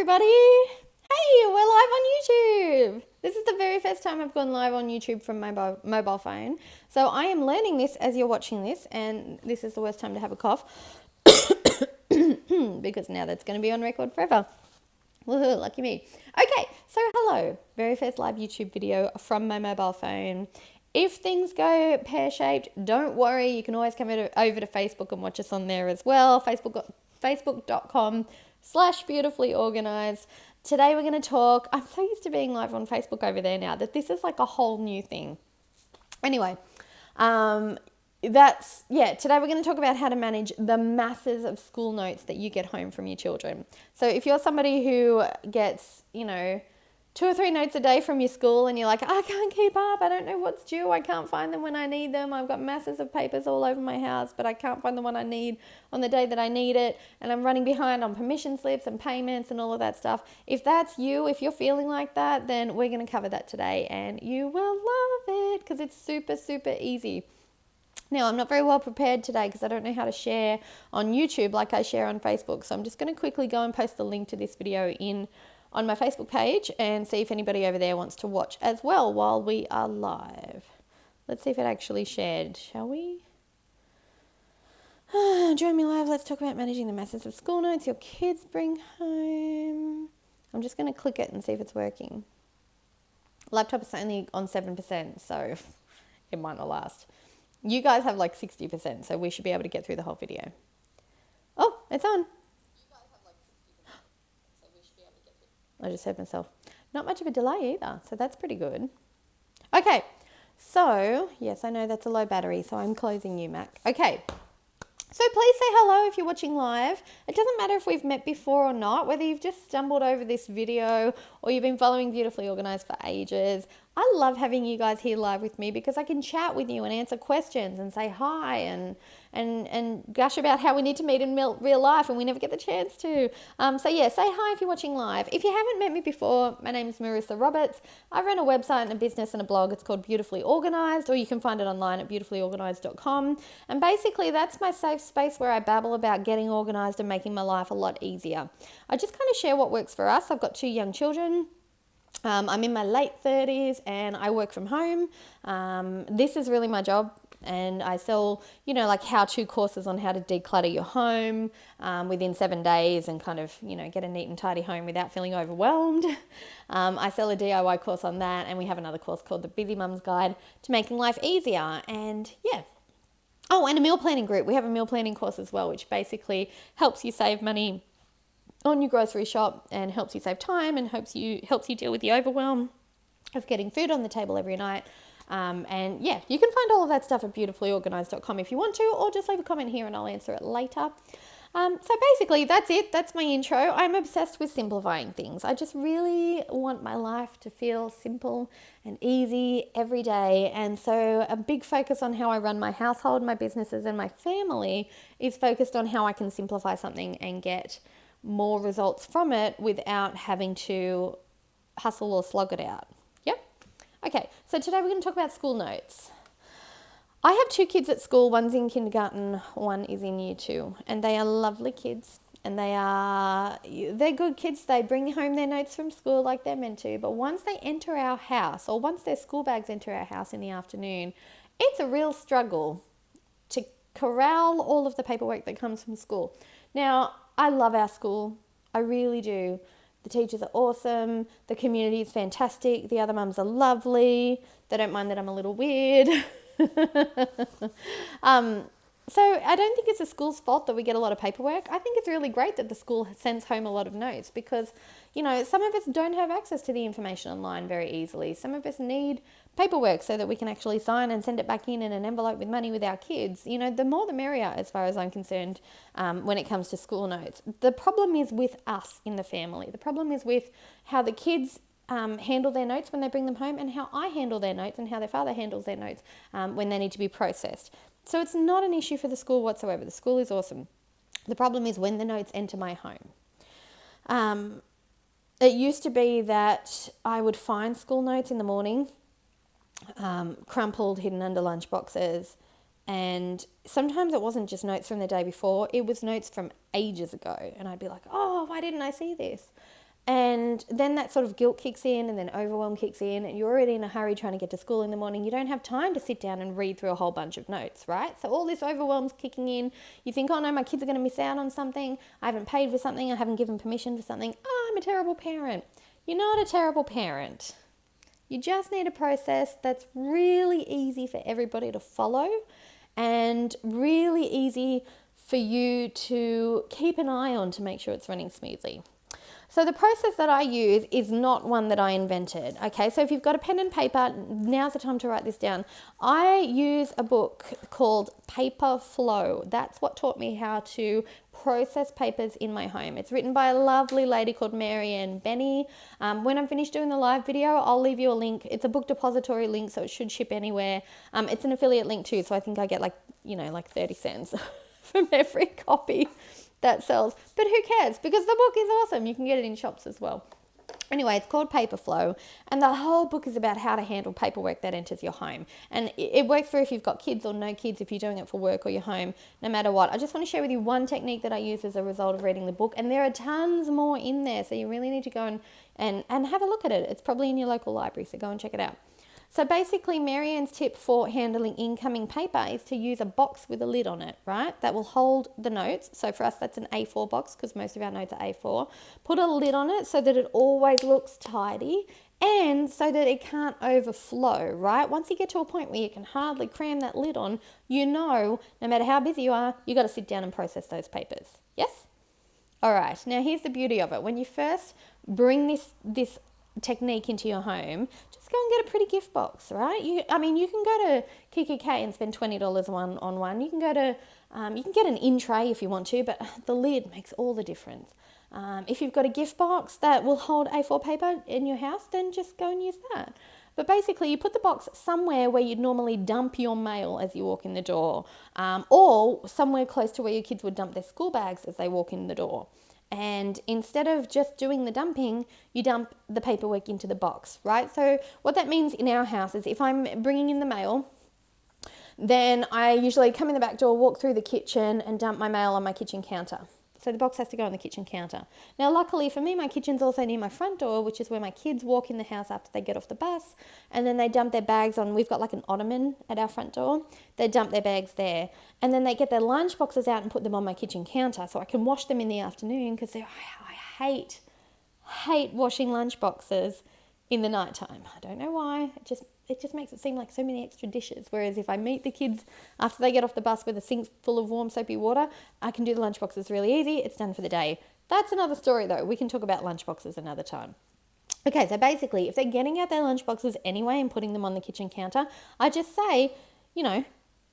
everybody. Hey, we're live on YouTube. This is the very first time I've gone live on YouTube from my mobile phone. So I am learning this as you're watching this, and this is the worst time to have a cough because now that's going to be on record forever. Woohoo, lucky me. Okay, so hello. Very first live YouTube video from my mobile phone. If things go pear-shaped, don't worry. You can always come over to Facebook and watch us on there as well. Facebook.com/beautifully-organized. Today we're going to talk. I'm so used to being live on Facebook over there now that this is like a whole new thing. Anyway, today we're going to talk about how to manage the masses of school notes that you get home from your children. So if you're somebody who gets, 2 or 3 notes a day from your school and you're like, I can't keep up, I don't know what's due, I can't find them when I need them, I've got masses of papers all over my house, but I can't find the one I need on the day that I need it, and I'm running behind on permission slips and payments and all of that stuff. If that's you, if you're feeling like that, then we're going to cover that today and you will love it because it's super, super easy. Now, I'm not very well prepared today because I don't know how to share on YouTube like I share on Facebook. So I'm just going to quickly go and post the link to this video on my Facebook page and see if anybody over there wants to watch as well while we are live. Let's see if it actually shared, shall we? Join me live. Let's talk about managing the masses of school notes your kids bring home. I'm just going to click it and see if it's working. Laptop is only on 7%, so it might not last. You guys have like 60%, so we should be able to get through the whole video. Oh, it's on. I just heard myself. Not much of a delay either, so that's pretty good. Okay, so, yes, I know that's a low battery, so I'm closing you, Mac. Okay, so please say hello if you're watching live. It doesn't matter if we've met before or not, whether you've just stumbled over this video or you've been following Beautifully Organised for ages. I love having you guys here live with me because I can chat with you and answer questions and say hi and gush about how we need to meet in real life and we never get the chance to. So yeah, say hi if you're watching live. If you haven't met me before, my name is Marissa Roberts. I run a website and a business and a blog. It's called Beautifully Organised, or you can find it online at beautifulyorganised.com. And basically that's my safe space where I babble about getting organised and making my life a lot easier. I just kind of share what works for us. I've got 2 young children. I'm in my late 30s and I work from home. This is really my job, and I sell, like how-to courses on how to declutter your home within 7 days and kind of, get a neat and tidy home without feeling overwhelmed. I sell a DIY course on that, and we have another course called the Busy Mum's Guide to Making Life Easier. And yeah. Oh, and a meal planning group. We have a meal planning course as well, which basically helps you save money on your grocery shop and helps you save time and helps you deal with the overwhelm of getting food on the table every night. And yeah, you can find all of that stuff at beautifulyorganised.com if you want to, or just leave a comment here and I'll answer it later. So basically that's it. That's my intro. I'm obsessed with simplifying things. I just really want my life to feel simple and easy every day. And so a big focus on how I run my household, my businesses and my family is focused on how I can simplify something and get more results from it without having to hustle or slog it out. Yep. Okay, so today we're going to talk about school notes. I have 2 kids at school. One's in kindergarten, one is in year 2, and they are lovely kids, and they're good kids. They bring home their notes from school like they're meant to, but once they enter our house, or once their school bags enter our house in the afternoon, it's a real struggle to corral all of the paperwork that comes from school. Now, I love our school. I really do. The teachers are awesome. The community is fantastic. The other mums are lovely. They don't mind that I'm a little weird. So I don't think it's the school's fault that we get a lot of paperwork. I think it's really great that the school sends home a lot of notes because, some of us don't have access to the information online very easily. Some of us need paperwork so that we can actually sign and send it back in an envelope with money with our kids. The more the merrier as far as I'm concerned when it comes to school notes. The problem is with us in the family. The problem is with how the kids handle their notes when they bring them home and how I handle their notes and how their father handles their notes when they need to be processed. So it's not an issue for the school whatsoever. The school is awesome. The problem is when the notes enter my home. It used to be that I would find school notes in the morning, crumpled, hidden under lunch boxes, and sometimes it wasn't just notes from the day before, it was notes from ages ago, and I'd be like, oh, why didn't I see this? And then that sort of guilt kicks in, and then overwhelm kicks in, and you're already in a hurry trying to get to school in the morning. You don't have time to sit down and read through a whole bunch of notes, right? So all this overwhelm's kicking in. You think, oh no, my kids are going to miss out on something. I haven't paid for something. I haven't given permission for something. Oh, I'm a terrible parent. You're not a terrible parent. You just need a process that's really easy for everybody to follow and really easy for you to keep an eye on to make sure it's running smoothly. So the process that I use is not one that I invented. Okay, so if you've got a pen and paper, now's the time to write this down. I use a book called Paper Flow. That's what taught me how to process papers in my home. It's written by a lovely lady called Marianne Benny. When I'm finished doing the live video, I'll leave you a link. It's a book depository link, so it should ship anywhere. It's an affiliate link too, so I think I get like 30 cents from every copy that sells. But who cares? Because the book is awesome. You can get it in shops as well. Anyway, it's called Paper Flow, and the whole book is about how to handle paperwork that enters your home. And it works for if you've got kids or no kids, if you're doing it for work or your home, no matter what. I just want to share with you one technique that I use as a result of reading the book, and there are tons more in there, so you really need to go and have a look at it. It's probably in your local library, so go and check it out. So basically, Marianne's tip for handling incoming paper is to use a box with a lid on it, right? That will hold the notes. So for us, that's an A4 box because most of our notes are A4. Put a lid on it so that it always looks tidy and so that it can't overflow, right? Once you get to a point where you can hardly cram that lid on, no matter how busy you are, you got to sit down and process those papers. Yes? All right. Now, here's the beauty of it. When you first bring this technique into your home, just go and get a pretty gift box, right? You can go to KKK and spend $20 on one. You can go to, you can get an in tray if you want to, but the lid makes all the difference. If you've got a gift box that will hold A4 paper in your house, then just go and use that. But basically, you put the box somewhere where you'd normally dump your mail as you walk in the door, or somewhere close to where your kids would dump their school bags as they walk in the door. And instead of just doing the dumping, you dump the paperwork into the box, right? So what that means in our house is if I'm bringing in the mail, then I usually come in the back door, walk through the kitchen and dump my mail on my kitchen counter. So the box has to go on the kitchen counter. Now, luckily for me, my kitchen's also near my front door, which is where my kids walk in the house after they get off the bus. And then they dump their bags on, we've got like an ottoman at our front door. They dump their bags there. And then they get their lunch boxes out and put them on my kitchen counter so I can wash them in the afternoon because I hate washing lunch boxes in the nighttime. I don't know why. It just makes it seem like so many extra dishes. Whereas if I meet the kids after they get off the bus with a sink full of warm soapy water, I can do the lunch boxes really easy. It's done for the day. That's another story though. We can talk about lunch boxes another time. Okay, so basically if they're getting out their lunch boxes anyway and putting them on the kitchen counter, I just say,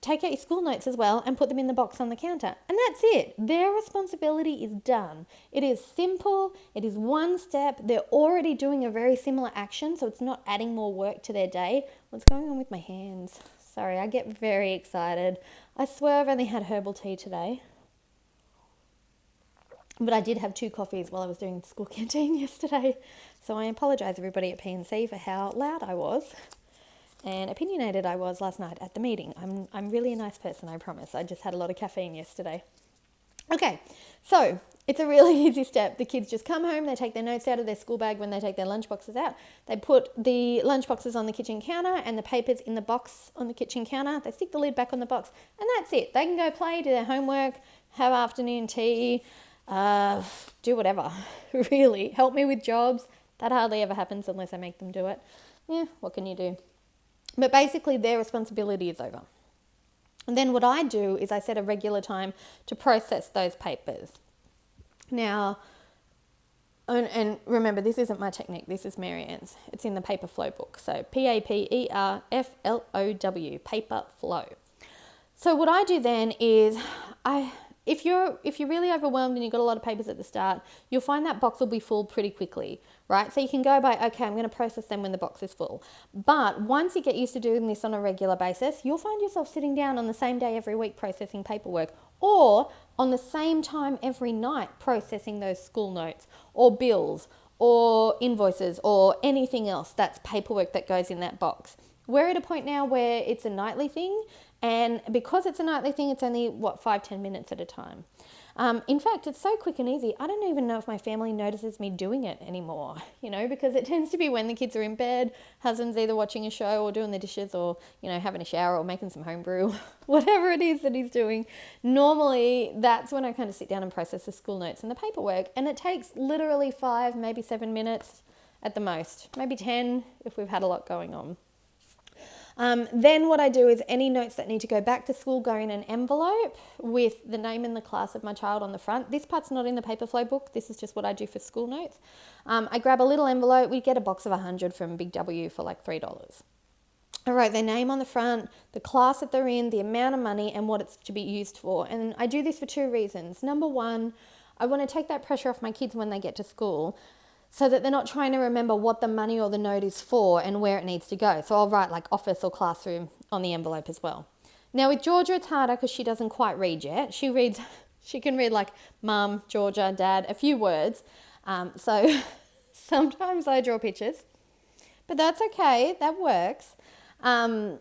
take out your school notes as well and put them in the box on the counter. And that's it. Their responsibility is done. It is simple. It is one step. They're already doing a very similar action, so it's not adding more work to their day. What's going on with my hands? Sorry, I get very excited. I swear I've only had herbal tea today. But I did have 2 coffees while I was doing the school canteen yesterday. So I apologise everybody at PNC for how loud I was and opinionated I was last night at the meeting. I'm really a nice person, I promise. I just had a lot of caffeine yesterday. Okay, so it's a really easy step. The kids just come home, they take their notes out of their school bag when they take their lunch boxes out. They put the lunch boxes on the kitchen counter and the papers in the box on the kitchen counter. They stick the lid back on the box and that's it. They can go play, do their homework, have afternoon tea, do whatever, really. Help me with jobs. That hardly ever happens unless I make them do it. Yeah, what can you do? But basically their responsibility is over. And then what I do is I set a regular time to process those papers. Now, and remember, this isn't my technique. This is Marianne's. It's in the Paper Flow book. So PAPERFLOW, Paper Flow. So what I do then is if you're really overwhelmed and you've got a lot of papers at the start, you'll find that box will be full pretty quickly, right? So you can go by, okay, I'm going to process them when the box is full. But once you get used to doing this on a regular basis, you'll find yourself sitting down on the same day every week processing paperwork, or on the same time every night processing those school notes or bills or invoices or anything else that's paperwork that goes in that box. We're at a point now where it's a nightly thing. And because it's a nightly thing, it's only, 5-10 minutes at a time. In fact, it's so quick and easy. I don't even know if my family notices me doing it anymore, because it tends to be when the kids are in bed, husband's either watching a show or doing the dishes or, having a shower or making some homebrew, whatever it is that he's doing. Normally, that's when I kind of sit down and process the school notes and the paperwork. And it takes literally 5, maybe 7 minutes at the most, maybe 10 if we've had a lot going on. Then what I do is any notes that need to go back to school go in an envelope with the name and the class of my child on the front. This part's not in the paper flow book. This is just what I do for school notes. I grab a little envelope. We get a box of 100 from Big W for like $3. I write their name on the front, the class that they're in, the amount of money and what it's to be used for. And I do this for 2 reasons. Number one, I want to take that pressure off my kids when they get to school, so that they're not trying to remember what the money or the note is for and where it needs to go. So I'll write like office or classroom on the envelope as well. Now with Georgia, it's harder because she doesn't quite read yet. She can read like mum, Georgia, dad, a few words. So sometimes I draw pictures, but that's okay. That works. And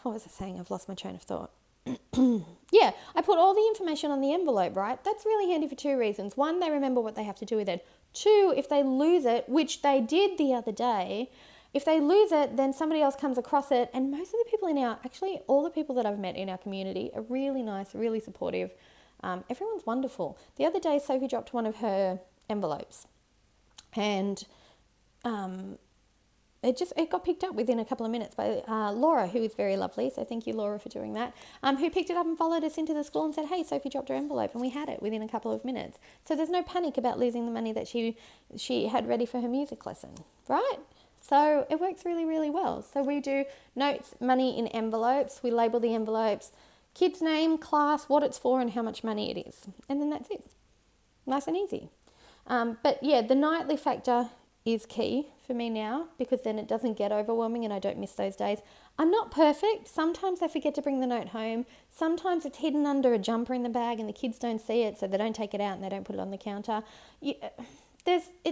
what was I saying? I've lost my train of thought. Yeah, I put all the information on the envelope, right? That's really handy for 2 reasons. 1, they remember what they have to do with it. 2, if they lose it, which they did the other day, if they lose it, then somebody else comes across it. And most of the people actually all the people that I've met in our community are really nice, really supportive. Everyone's wonderful. The other day, Sophie dropped one of her envelopes and it got picked up within a couple of minutes by Laura, who is very lovely. So thank you, Laura, for doing that. Who picked it up and followed us into the school and said, hey, Sophie dropped her envelope, and we had it within a couple of minutes. So there's no panic about losing the money that she had ready for her music lesson, right? So it works really, really well. So we do notes, money in envelopes. We label the envelopes, kid's name, class, what it's for, and how much money it is. And then that's it. Nice and easy. But yeah, the nightly factor is key for me now, because then it doesn't get overwhelming and I don't miss those days. I'm not perfect. Sometimes I forget to bring the note home. Sometimes it's hidden under a jumper in the bag and the kids don't see it, so they don't take it out and they don't put it on the counter.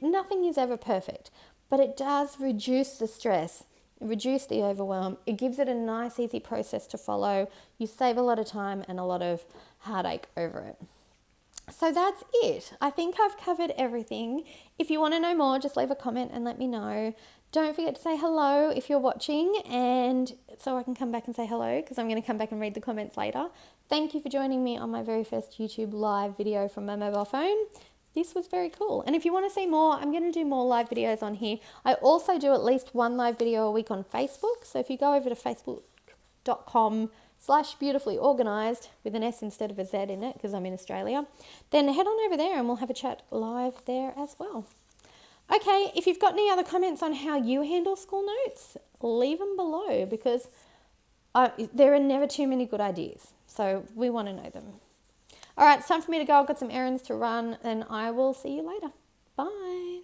Nothing is ever perfect, but it does reduce the stress, reduce the overwhelm. It gives it a nice, easy process to follow. You save a lot of time and a lot of heartache over it. So that's it. I think I've covered everything. If you want to know more, just leave a comment and let me know. Don't forget to say hello if you're watching, and so I can come back and say hello, because I'm going to come back and read the comments later. Thank you for joining me on my very first YouTube live video from my mobile phone. This was very cool. And if you want to see more, I'm going to do more live videos on here. I also do at least 1 live video a week on Facebook. So if you go over to facebook.com/beautifully organised with an S instead of a Z in it, because I'm in Australia, then head on over there and we'll have a chat live there as well. Okay, if you've got any other comments on how you handle school notes, leave them below, because there are never too many good ideas. So we want to know them. All right, it's time for me to go. I've got some errands to run, and I will see you later. Bye.